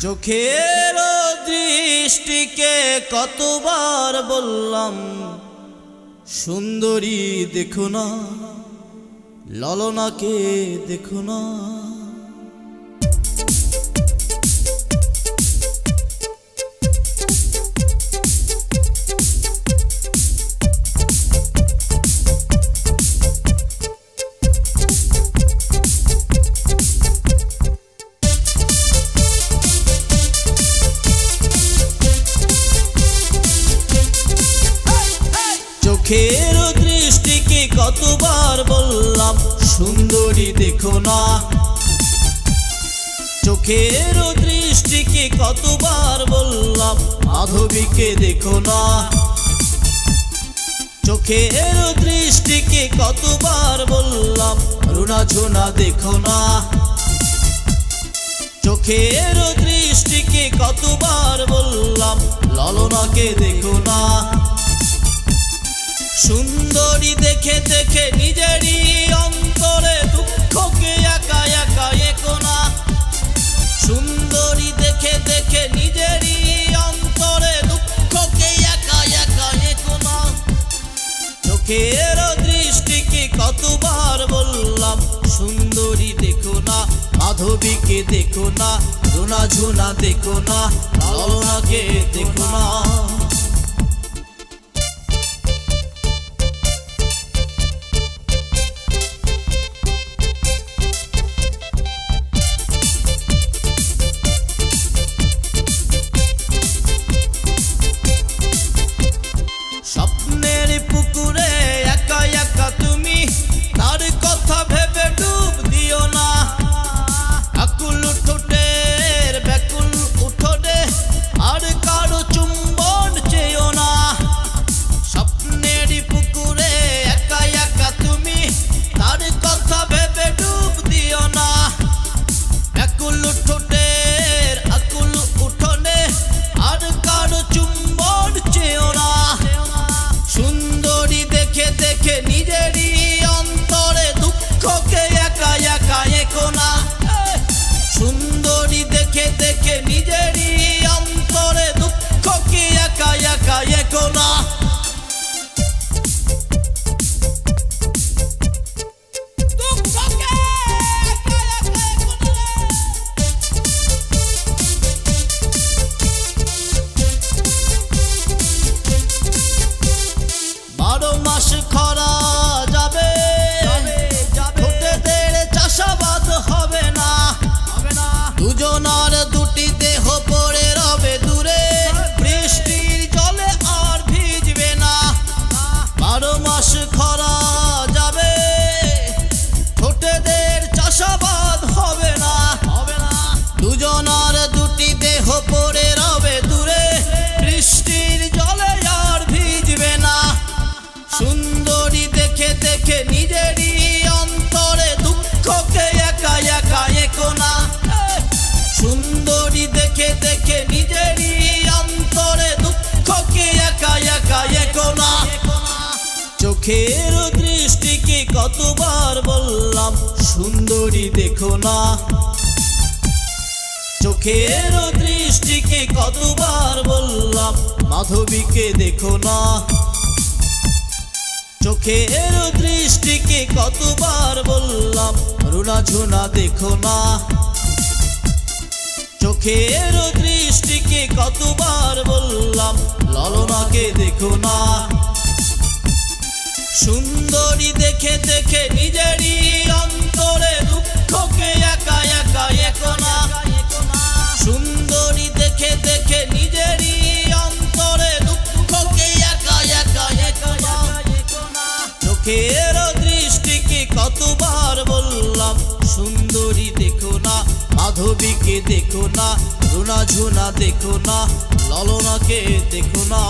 চোখের দৃষ্টিকে কতবার বললাম সুন্দরী দেখো না, ললনাকে দেখো না। চোখের দৃষ্টিকে কতবার বললাম সুন্দরী দেখো না, চোখের দৃষ্টিকে কতবার বললাম মাধবীকে দেখো না, চোখের দৃষ্টিকে কতবার বললাম রুনা ঝুনা দেখো না, চোখের দৃষ্টিকে কতবার বললাম ললনাকে দেখো না। সুন্দরী দেখে দেখে নিজেরই অন্তরে দুঃখকে একা একা একো না, সুন্দরী দেখে দেখে নিজেরই অন্তরে দুঃখকে একা একা একো না। চোখের দৃষ্টিকে কতবার বললাম সুন্দরী দেখো না, মাধবীকে দেখো না, রুনা ঝুনা দেখো না, ললনাকে দেখো না। স্বপ্নের পুকুরে একা একা তুমি, তার কথা ভেবে ডুব দিও না, আকুল ঠোঁটের ব্যাকুল উঠোনে আর কারো চুম্বন চেয়েও না। স্বপ্নের পুকুরে একা একা তুমি, তার কথা ভেবে ডুব দিও না, ব্যাকুল ঠোঁটের আকুল উঠোনে আর কারো চুম্বন চেয়েও না। সুন্দরী দেখে দেখে নিজেরই অন্তরে দুঃখকে একা একা একো না, সুন্দরী দেখে দেখে নিজেরই অন্তরে দুঃখকে একা একা একো না। বারো মাস খরা যাবে, ঠোঁটেদের চাষাবাদ হবে না, দুজনার দুটি দেহ পড়ে রবে দূরে, বৃষ্টির জলে আর ভিজবে না। বারো মাস খরা যাবে, ঠোঁটেদের চাষাবাদ হবে না, দুজনার দুটি দেহ পড়ে রবে দূরে, বৃষ্টির জলে আর ভিজবে না। সুন্দরী দেখে দেখে নিজেরই অন্তরে দুঃখকে একা একা একো না, সুন্দরী দেখে দেখে নিজেরই অন্তরে দুঃখকে একা একা একো না। চোখের দৃষ্টিকে কতবার বললাম সুন্দরী দেখো না, চোখের দৃষ্টিকে কতবার বললাম মাধবীকে দেখো না, চোখের দৃষ্টিকে কতবার বললাম রুনা ঝুনা দেখো না, চোখের দৃষ্টিকে কতবার বললাম ললনাকে দেখো না। সুন্দরী দেখে দেখে নিজেরই অন্তরে দুঃখকে একা একা একো না, সুন্দরী দেখে দেখে নিজেরই অন্তরে দুঃখকে একা একা একো না। চোখের দৃষ্টিকে কতবার বললাম সুন্দরী দেখো না, মাধবীকে দেখো না, রুনা ঝুনা দেখো না, ললনাকে দেখো না।